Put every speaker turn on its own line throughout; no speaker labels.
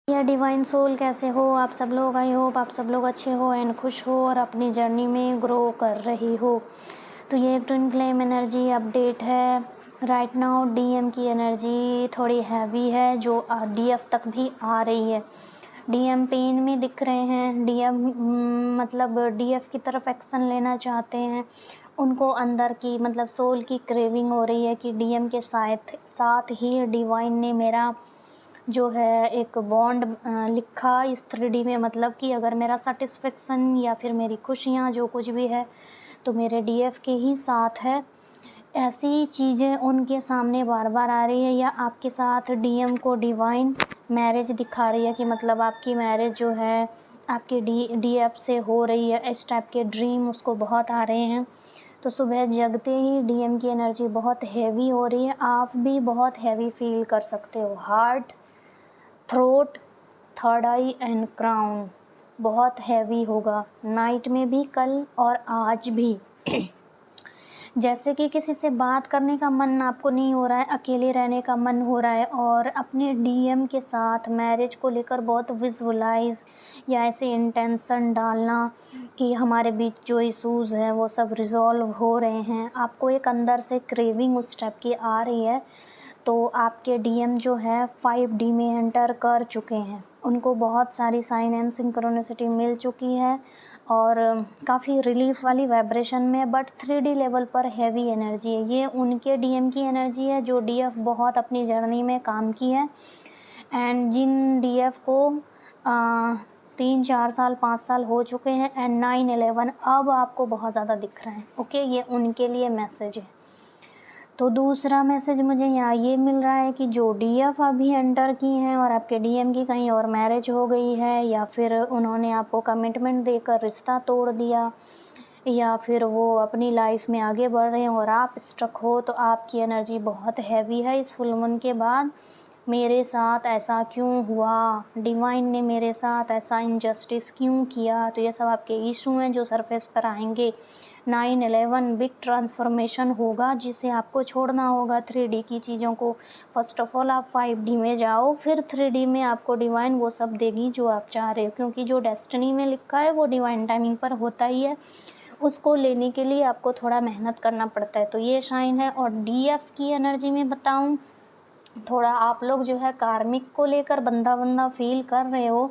यह divine soul कैसे हो आप सब लोग। आई होप आप सब लोग अच्छे हो एंड खुश हो और अपनी जर्नी में ग्रो कर रही हो। तो ये एक ट्विन फ्लेम एनर्जी अपडेट है। राइट नाउ डीएम की एनर्जी थोड़ी हैवी है जो डीएफ तक भी आ रही है। डीएम पेन में दिख रहे हैं। डीएम मतलब डीएफ की तरफ एक्शन लेना चाहते हैं। उनको अंदर की मतलब सोल की क्रेविंग हो रही है कि डीएम के साथ ही डिवाइन ने मेरा जो है एक बॉन्ड लिखा इस 3D में, मतलब कि अगर मेरा सेटिस्फेक्शन या फिर मेरी खुशियाँ जो कुछ भी है तो मेरे डीएफ के ही साथ है। ऐसी चीज़ें उनके सामने बार बार आ रही है। या आपके साथ डीएम को डिवाइन मैरिज दिखा रही है कि मतलब आपकी मैरिज जो है आपके डीएफ से हो रही है। इस टाइप के ड्रीम उसको बहुत आ रहे हैं। तो सुबह जगते ही डीएम की एनर्जी बहुत हैवी हो रही है। आप भी बहुत हैवी फील कर सकते हो। Heart, throat, third I and crown बहुत हैवी होगा नाइट में भी, कल और आज भी। जैसे कि किसी से बात करने का मन आपको नहीं हो रहा है, अकेले रहने का मन हो रहा है और अपने डीएम के साथ मैरिज को लेकर बहुत विजुअलाइज या ऐसे इंटेंशन डालना कि हमारे बीच जो इश्यूज़ हैं वो सब रिजॉल्व हो रहे हैं। आपको एक अंदर से क्रेविंग उस टाइप की आ रही है। तो आपके डीएम जो है 5D में एंटर कर चुके हैं। उनको बहुत सारी साइन एंड सिंक्रोनिसिटी मिल चुकी है और काफ़ी रिलीफ वाली वाइब्रेशन में, बट 3D लेवल पर हैवी एनर्जी है। ये उनके डीएम की एनर्जी है जो डीएफ बहुत अपनी जर्नी में काम की है एंड जिन डीएफ को 3-4 साल 5 साल हो चुके हैं एंड 9-11 अब आपको बहुत ज़्यादा दिख रहा है। ओके, ये उनके लिए मैसेज है। तो दूसरा मैसेज मुझे यहाँ ये मिल रहा है कि जो डीएफ अभी एंटर की हैं और आपके डीएम की कहीं और मैरिज हो गई है या फिर उन्होंने आपको कमिटमेंट देकर रिश्ता तोड़ दिया या फिर वो अपनी लाइफ में आगे बढ़ रहे हैं और आप स्टक हो, तो आपकी एनर्जी बहुत हैवी है। इस फुल मून के बाद मेरे साथ ऐसा क्यों हुआ, डिवाइन ने मेरे साथ ऐसा इनजस्टिस क्यों किया, तो ये सब आपके इशू हैं जो सरफेस पर आएंगे। 9/11 बिग ट्रांसफॉर्मेशन होगा जिसे आपको छोड़ना होगा 3D की चीज़ों को। फर्स्ट ऑफ ऑल आप 5D में जाओ, फिर 3D में आपको डिवाइन वो सब देगी जो आप चाह रहे हो, क्योंकि जो डेस्टिनी में लिखा है वो डिवाइन टाइमिंग पर होता ही है। उसको लेने के लिए आपको थोड़ा मेहनत करना पड़ता है। तो ये साइन है। और डीएफ की एनर्जी में बताऊं, थोड़ा आप लोग जो है कार्मिक को लेकर बंदा फील कर रहे हो।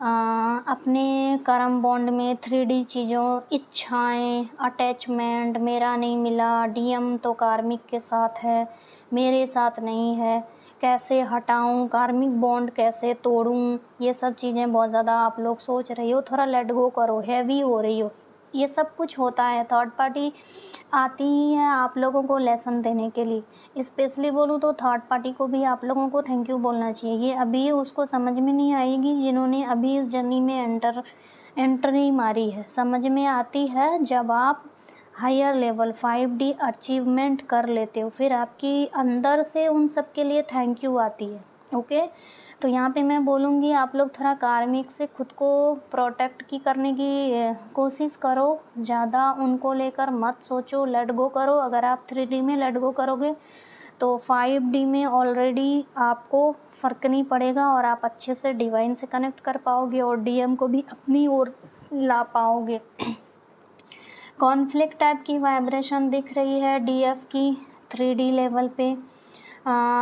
अपने कर्म बॉन्ड में 3D चीज़ों, इच्छाएं, अटैचमेंट, मेरा नहीं मिला, डीएम तो कार्मिक के साथ है, मेरे साथ नहीं है, कैसे हटाऊं, कार्मिक बॉन्ड कैसे तोड़ूं, ये सब चीज़ें बहुत ज़्यादा आप लोग सोच रही हो। थोड़ा लेट गो करो, हैवी हो रही हो। ये सब कुछ होता है। थर्ड पार्टी आती ही है आप लोगों को लेसन देने के लिए। स्पेशली बोलूँ तो थर्ड पार्टी को भी आप लोगों को थैंक यू बोलना चाहिए। ये अभी उसको समझ में नहीं आएगी जिन्होंने अभी इस जर्नी में एंट्री मारी है। समझ में आती है जब आप हायर लेवल 5D अचीवमेंट कर लेते हो, फिर आपकी अंदर से उन सब के लिए थैंक यू आती है। ओके, तो यहाँ पे मैं बोलूँगी आप लोग थोड़ा कार्मिक से खुद को प्रोटेक्ट करने की कोशिश करो। ज़्यादा उनको लेकर मत सोचो, लेट गो करो। अगर आप 3D में लेट गो करोगे तो 5D में ऑलरेडी आपको फ़र्क नहीं पड़ेगा और आप अच्छे से डिवाइन से कनेक्ट कर पाओगे और डीएम को भी अपनी ओर ला पाओगे। कॉन्फ्लिक्ट टाइप की वाइब्रेशन दिख रही है डीएफ की 3D लेवल पे।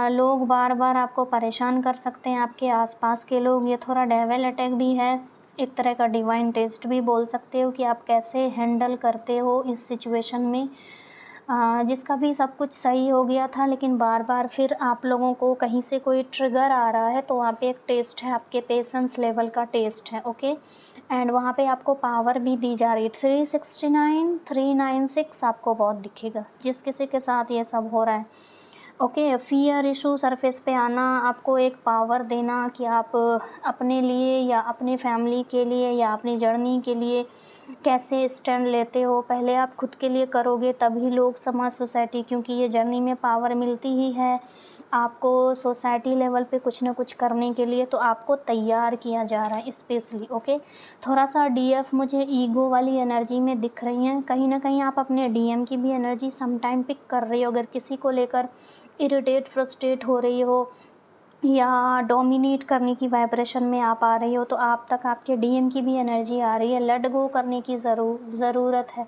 लोग बार बार आपको परेशान कर सकते हैं, आपके आसपास के लोग। ये थोड़ा डेविल अटैक भी है, एक तरह का डिवाइन टेस्ट भी बोल सकते हो कि आप कैसे हैंडल करते हो इस सिचुएशन में। जिसका भी सब कुछ सही हो गया था लेकिन बार बार फिर आप लोगों को कहीं से कोई ट्रिगर आ रहा है, तो वहाँ पे एक टेस्ट है, आपके पेशेंस लेवल का टेस्ट है। ओके, एंड वहाँ पे आपको पावर भी दी जा रही है। 369 396 आपको बहुत दिखेगा जिस किसी के साथ ये सब हो रहा है। ओके, फियर इशू सरफेस पे आना, आपको एक पावर देना कि आप अपने लिए या अपने फैमिली के लिए या अपनी जर्नी के लिए कैसे स्टैंड लेते हो। पहले आप खुद के लिए करोगे तभी लोग, समाज, सोसाइटी, क्योंकि ये जर्नी में पावर मिलती ही है आपको सोसाइटी लेवल पे कुछ ना कुछ करने के लिए, तो आपको तैयार किया जा रहा है स्पेशली। ओके, थोड़ा सा डीएफ मुझे ईगो वाली एनर्जी में दिख रही हैं। कहीं ना कहीं आप अपने डीएम की भी एनर्जी समटाइम पिक कर रही हो। अगर किसी को लेकर इरिटेट, फ्रस्ट्रेट हो रही हो या डोमिनेट करने की वाइब्रेशन में आप आ रही हो, तो आप तक आपके डीएम की भी एनर्जी आ रही है। लेट गो करने की ज़रूरत है।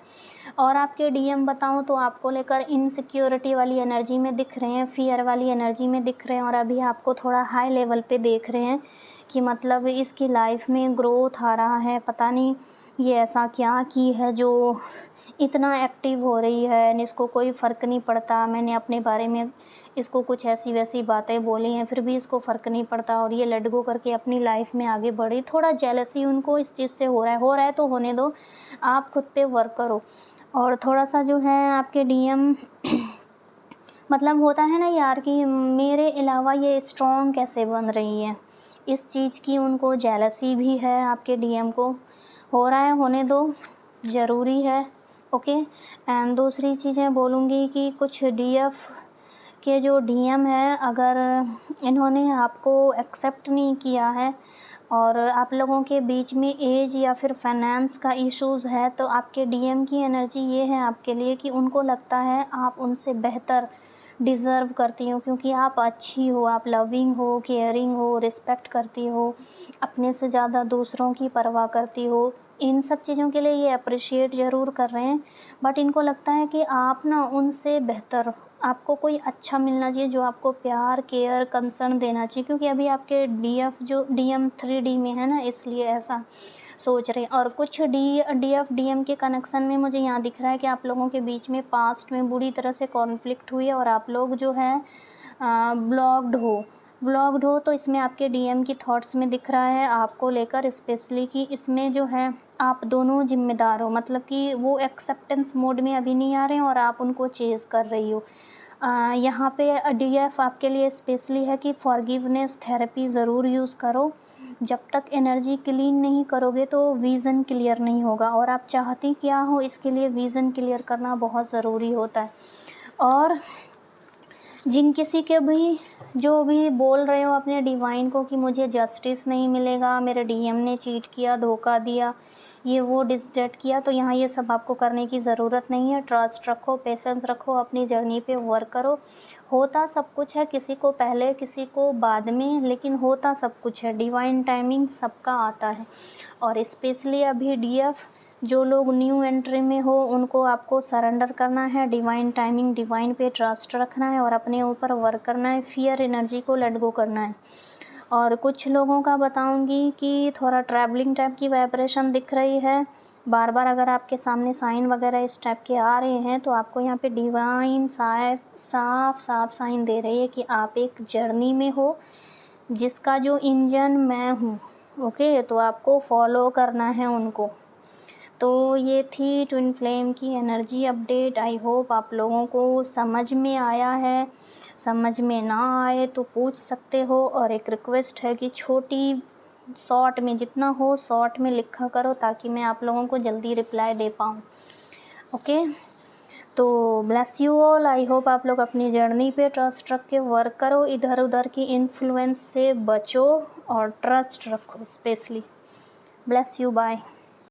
और आपके डीएम बताऊं तो आपको लेकर इनसिक्योरिटी वाली एनर्जी में दिख रहे हैं, फियर वाली एनर्जी में दिख रहे हैं, और अभी आपको थोड़ा हाई लेवल पे देख रहे हैं कि मतलब इसकी लाइफ में ग्रोथ आ रहा है। पता नहीं ये ऐसा क्या की है जो इतना एक्टिव हो रही है, इसको कोई फ़र्क नहीं पड़ता। मैंने अपने बारे में इसको कुछ ऐसी वैसी बातें बोली हैं, फिर भी इसको फ़र्क नहीं पड़ता, और ये लेट गो करके अपनी लाइफ में आगे बढ़ी। थोड़ा जेलसी उनको इस चीज़ से हो रहा है तो होने दो, आप खुद पे वर्क करो। और थोड़ा सा जो है आपके डीएम मतलब होता है ना यार कि मेरे अलावा ये स्ट्रॉन्ग कैसे बन रही है, इस चीज़ की उनको जेलसी भी है। आपके डीएम को हो रहा है, होने दो, ज़रूरी है। ओके। एंड दूसरी चीज़ें बोलूँगी कि कुछ डीएफ के जो डीएम है, अगर इन्होंने आपको एक्सेप्ट नहीं किया है और आप लोगों के बीच में एज या फिर फाइनेंस का इश्यूज़ है, तो आपके डीएम की एनर्जी ये है आपके लिए कि उनको लगता है आप उनसे बेहतर डिज़र्व करती हो, क्योंकि आप अच्छी हो, आप लविंग हो, केयरिंग हो, रिस्पेक्ट करती हो, अपने से ज़्यादा दूसरों की परवाह करती हो। इन सब चीज़ों के लिए ये अप्रिशिएट ज़रूर कर रहे हैं, बट इनको लगता है कि आप ना उनसे बेहतर, आपको कोई अच्छा मिलना चाहिए जो आपको प्यार, केयर, कंसर्न देना चाहिए, क्योंकि अभी आपके डीएफ जो डीएम 3D में है ना, इसलिए ऐसा सोच रहे हैं। और कुछ डीएफ डीएम के कनेक्शन में मुझे यहाँ दिख रहा है कि आप लोगों के बीच में पास्ट में बुरी तरह से कॉन्फ्लिक्ट हुई है और आप लोग जो है ब्लॉक्ड हो। तो इसमें आपके डीएम की थॉट्स में दिख रहा है आपको लेकर स्पेशली कि इसमें जो है आप दोनों जिम्मेदार हो, मतलब कि वो एक्सेप्टेंस मोड में अभी नहीं आ रहे हैं और आप उनको चेज़ कर रही हो। यहाँ पे डीएफ आपके लिए स्पेशली है कि फॉरगिवनेस थेरेपी ज़रूर यूज़ करो। जब तक एनर्जी क्लीन नहीं करोगे तो विज़न क्लियर नहीं होगा, और आप चाहती क्या हो इसके लिए विज़न क्लियर करना बहुत ज़रूरी होता है। और जिन किसी के भी जो भी बोल रहे हो अपने डिवाइन को कि मुझे जस्टिस नहीं मिलेगा, मेरे डीएम ने चीट किया, धोखा दिया, ये वो डिसडेट किया, तो यहाँ ये सब आपको करने की ज़रूरत नहीं है। ट्रस्ट रखो, पेशेंस रखो, अपनी जर्नी पे वर्क करो। होता सब कुछ है, किसी को पहले किसी को बाद में, लेकिन होता सब कुछ है। डिवाइन टाइमिंग सबका आता है। और स्पेशली अभी डीएफ जो लोग न्यू एंट्री में हो उनको आपको सरेंडर करना है, डिवाइन टाइमिंग, डिवाइन पे ट्रस्ट रखना है और अपने ऊपर वर्क करना है, फियर एनर्जी को लेट गो करना है। और कुछ लोगों का बताऊंगी कि थोड़ा ट्रैवलिंग टाइप की वाइब्रेशन दिख रही है बार बार। अगर आपके सामने साइन वगैरह इस टाइप के आ रहे हैं तो आपको यहाँ पे डिवाइन साफ साइन दे रही है कि आप एक जर्नी में हो जिसका जो इंजन मैं हूँ। ओके, तो आपको फॉलो करना है उनको। तो ये थी ट्विन फ्लेम की एनर्जी अपडेट। आई होप आप लोगों को समझ में आया है। समझ में ना आए तो पूछ सकते हो। और एक रिक्वेस्ट है कि छोटी शॉर्ट में, जितना हो शॉर्ट में लिखा करो ताकि मैं आप लोगों को जल्दी रिप्लाई दे पाऊँ। ओके, तो bless you all. I hope आप लोग अपनी जर्नी पे ट्रस्ट रख के वर्क करो, इधर उधर की इन्फ्लुएंस से बचो और ट्रस्ट रखो स्पेशली। Bless you, bye.